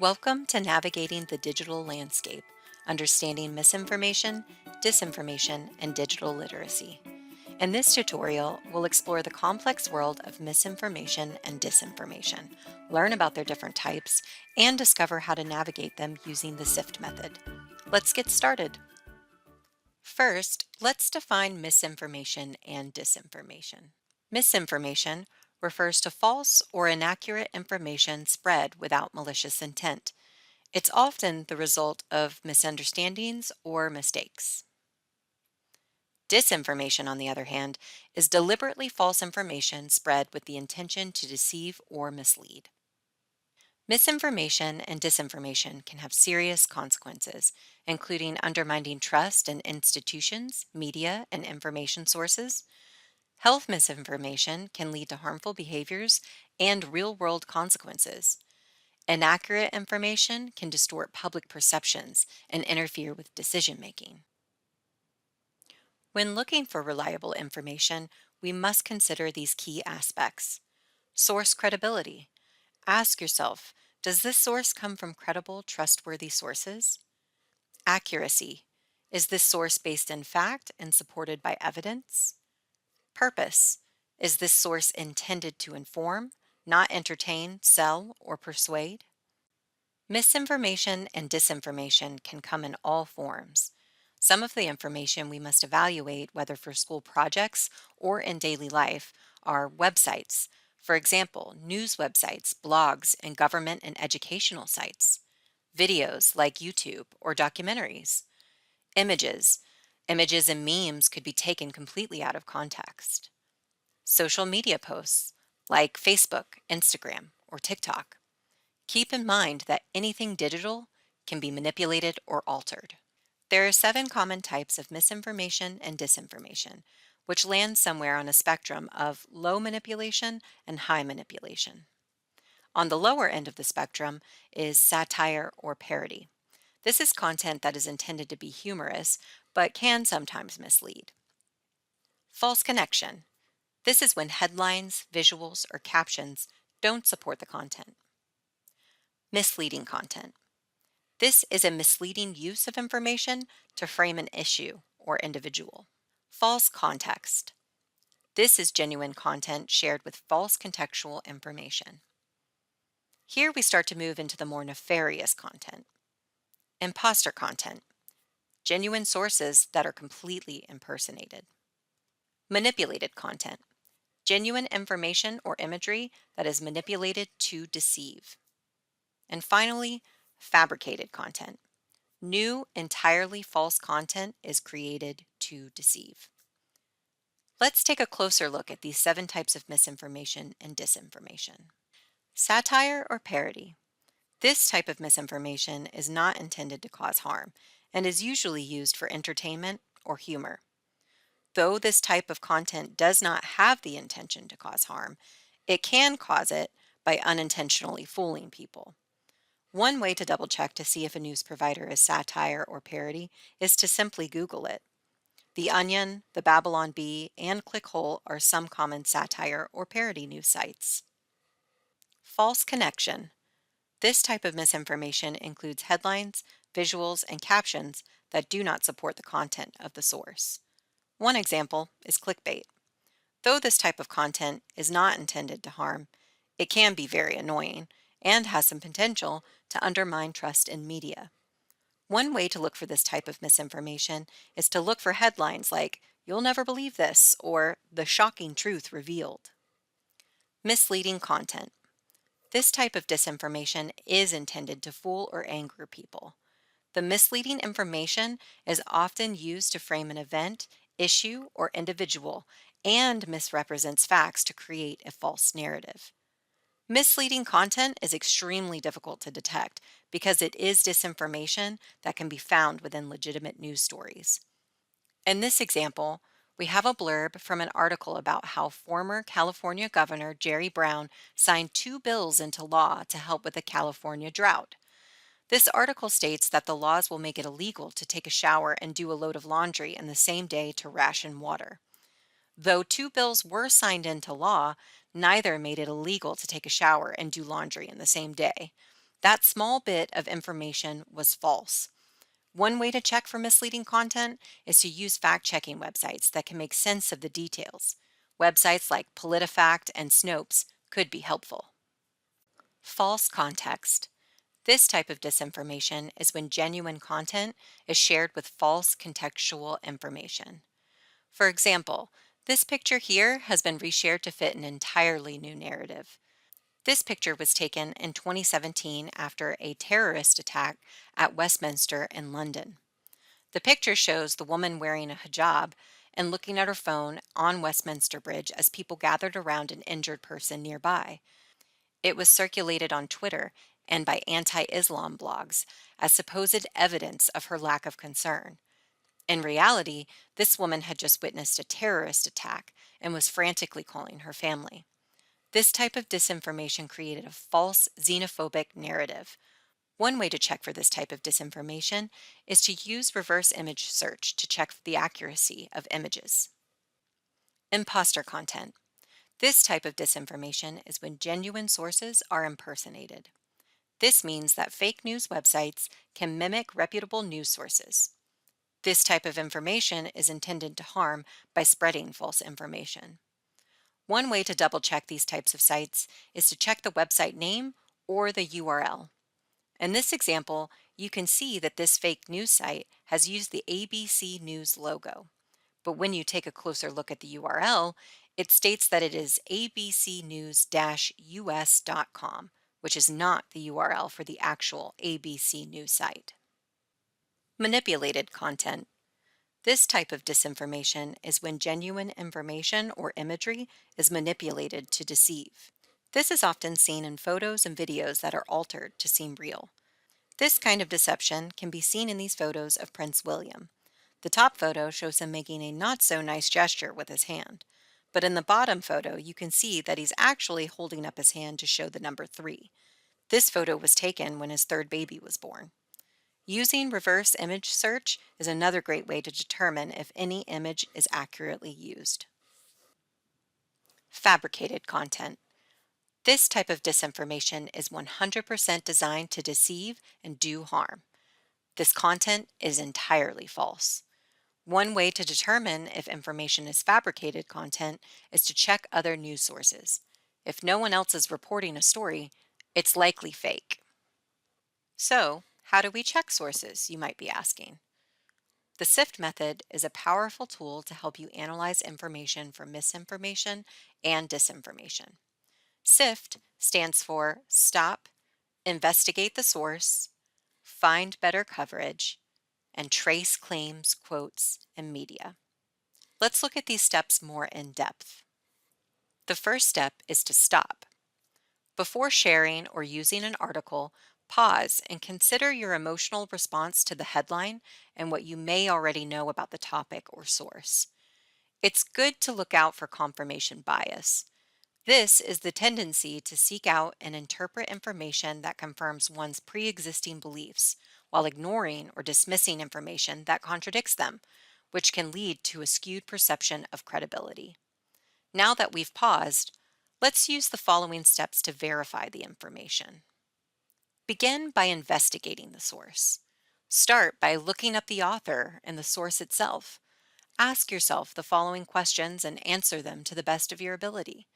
Welcome to Navigating the Digital Landscape, Understanding Misinformation, Disinformation, and Digital Literacy. In this tutorial, we'll explore the complex world of misinformation and disinformation, learn about their different types, and discover how to navigate them using the SIFT method. Let's get started. First, let's define misinformation and disinformation. Misinformation refers to false or inaccurate information spread without malicious intent. It's often the result of misunderstandings or mistakes. Disinformation, on the other hand, is deliberately false information spread with the intention to deceive or mislead. Misinformation and disinformation can have serious consequences, including undermining trust in institutions, media, and information sources. Health misinformation can lead to harmful behaviors and real-world consequences. Inaccurate information can distort public perceptions and interfere with decision-making. When looking for reliable information, we must consider these key aspects. Source credibility. Ask yourself, does this source come from credible, trustworthy sources? Accuracy. Is this source based in fact and supported by evidence? Purpose. Is this source intended to inform, not entertain, sell, or persuade? Misinformation and disinformation can come in all forms. Some of the information we must evaluate, whether for school projects or in daily life, are websites. For example, news websites, blogs, and government and educational sites. Videos like YouTube or documentaries. Images. Images and memes could be taken completely out of context. Social media posts like Facebook, Instagram, or TikTok. Keep in mind that anything digital can be manipulated or altered. There are 7 common types of misinformation and disinformation, which land somewhere on a spectrum of low manipulation and high manipulation. On the lower end of the spectrum is satire or parody. This is content that is intended to be humorous, but can sometimes mislead. False connection. This is when headlines, visuals, or captions don't support the content. Misleading content. This is a misleading use of information to frame an issue or individual. False context. This is genuine content shared with false contextual information. Here we start to move into the more nefarious content. Imposter content. Genuine sources that are completely impersonated. Manipulated content. Genuine information or imagery that is manipulated to deceive. And finally, fabricated content. New, entirely false content is created to deceive. Let's take a closer look at these 7 types of misinformation and disinformation. Satire or parody. This type of misinformation is not intended to cause harm and is usually used for entertainment or humor. Though this type of content does not have the intention to cause harm, it can cause it by unintentionally fooling people. One way to double check to see if a news provider is satire or parody is to simply Google it. The Onion, the Babylon Bee, and Clickhole are some common satire or parody news sites. False connection. This type of misinformation includes headlines, visuals, and captions that do not support the content of the source. One example is clickbait. Though this type of content is not intended to harm, it can be very annoying and has some potential to undermine trust in media. One way to look for this type of misinformation is to look for headlines like, "You'll never believe this," or "The shocking truth revealed." Misleading content. This type of disinformation is intended to fool or anger people. The misleading information is often used to frame an event, issue, or individual and misrepresents facts to create a false narrative. Misleading content is extremely difficult to detect because it is disinformation that can be found within legitimate news stories. In this example, we have a blurb from an article about how former California Governor Jerry Brown signed 2 bills into law to help with the California drought. This article states that the laws will make it illegal to take a shower and do a load of laundry in the same day to ration water. Though 2 bills were signed into law, neither made it illegal to take a shower and do laundry in the same day. That small bit of information was false. One way to check for misleading content is to use fact checking websites that can make sense of the details. Websites like PolitiFact and Snopes could be helpful. False context. This type of disinformation is when genuine content is shared with false contextual information. For example, this picture here has been reshared to fit an entirely new narrative. This picture was taken in 2017 after a terrorist attack at Westminster in London. The picture shows the woman wearing a hijab and looking at her phone on Westminster Bridge as people gathered around an injured person nearby. It was circulated on Twitter and by anti-Islam blogs as supposed evidence of her lack of concern. In reality, this woman had just witnessed a terrorist attack and was frantically calling her family. This type of disinformation created a false xenophobic narrative. One way to check for this type of disinformation is to use reverse image search to check the accuracy of images. Imposter content. This type of disinformation is when genuine sources are impersonated. This means that fake news websites can mimic reputable news sources. This type of information is intended to harm by spreading false information. One way to double check these types of sites is to check the website name or the URL. In this example, you can see that this fake news site has used the ABC News logo. But when you take a closer look at the URL, it states that it is abcnews-us.com, which is not the URL for the actual ABC News site. Manipulated content. This type of disinformation is when genuine information or imagery is manipulated to deceive. This is often seen in photos and videos that are altered to seem real. This kind of deception can be seen in these photos of Prince William. The top photo shows him making a not-so-nice gesture with his hand, but in the bottom photo you can see that he's actually holding up his hand to show the number 3. This photo was taken when his third baby was born. Using reverse image search is another great way to determine if any image is accurately used. Fabricated content. This type of disinformation is 100% designed to deceive and do harm. This content is entirely false. One way to determine if information is fabricated content is to check other news sources. If no one else is reporting a story, it's likely fake. So, how do we check sources, you might be asking? The SIFT method is a powerful tool to help you analyze information for misinformation and disinformation. SIFT stands for Stop, Investigate the Source, Find Better Coverage, and Trace Claims, Quotes, and Media. Let's look at these steps more in depth. The first step is to stop. Before sharing or using an article, pause and consider your emotional response to the headline and what you may already know about the topic or source. It's good to look out for confirmation bias. This is the tendency to seek out and interpret information that confirms one's pre-existing beliefs while ignoring or dismissing information that contradicts them, which can lead to a skewed perception of credibility. Now that we've paused, let's use the following steps to verify the information. Begin by investigating the source. Start by looking up the author and the source itself. Ask yourself the following questions and answer them to the best of your ability.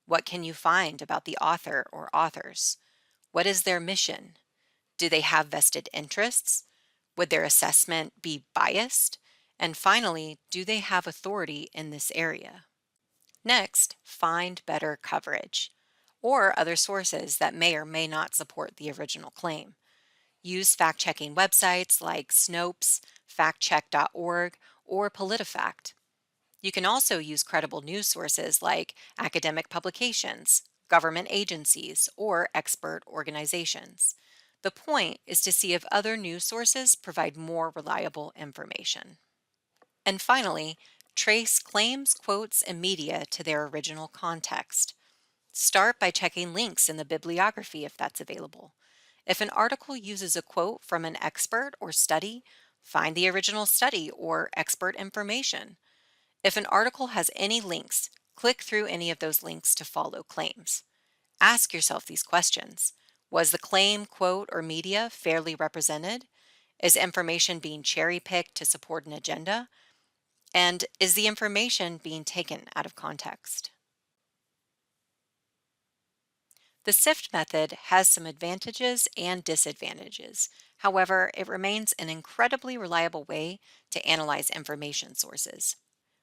What can you find about the author or authors? What is their mission? Do they have vested interests? Would their assessment be biased? And finally, do they have authority in this area? Next, find better coverage or other sources that may or may not support the original claim. Use fact-checking websites like Snopes, factcheck.org, or PolitiFact. You can also use credible news sources like academic publications, government agencies, or expert organizations. The point is to see if other news sources provide more reliable information. And finally, trace claims, quotes, and media to their original context. Start by checking links in the bibliography if that's available. If an article uses a quote from an expert or study, find the original study or expert information. If an article has any links, click through any of those links to follow claims. Ask yourself these questions. Was the claim, quote, or media fairly represented? Is information being cherry picked to support an agenda? And is the information being taken out of context? The SIFT method has some advantages and disadvantages. However, it remains an incredibly reliable way to analyze information sources.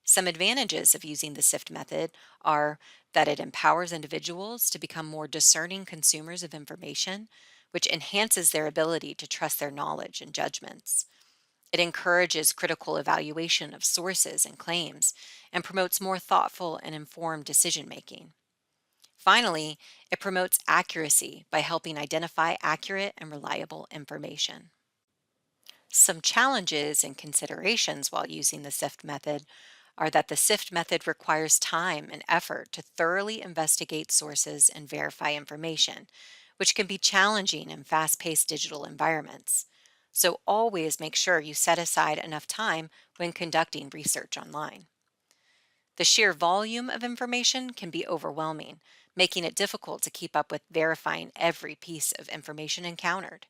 Some advantages of using the SIFT method are that it empowers individuals to become more discerning consumers of information, which enhances their ability to trust their knowledge and judgments. It encourages critical evaluation of sources and claims and promotes more thoughtful and informed decision making. Finally, it promotes accuracy by helping identify accurate and reliable information. Some challenges and considerations while using the SIFT method are that the SIFT method requires time and effort to thoroughly investigate sources and verify information, which can be challenging in fast paced digital environments. So, always make sure you set aside enough time when conducting research online. The sheer volume of information can be overwhelming, making it difficult to keep up with verifying every piece of information encountered.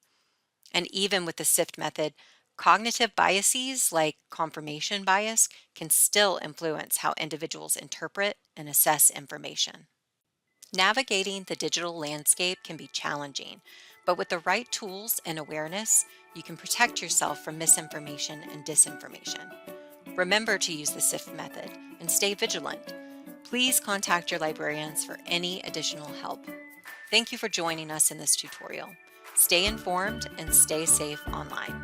And even with the SIFT method, cognitive biases like confirmation bias can still influence how individuals interpret and assess information. Navigating the digital landscape can be challenging, but with the right tools and awareness, you can protect yourself from misinformation and disinformation. Remember to use the SIFT method and stay vigilant. Please contact your librarians for any additional help. Thank you for joining us in this tutorial. Stay informed and stay safe online.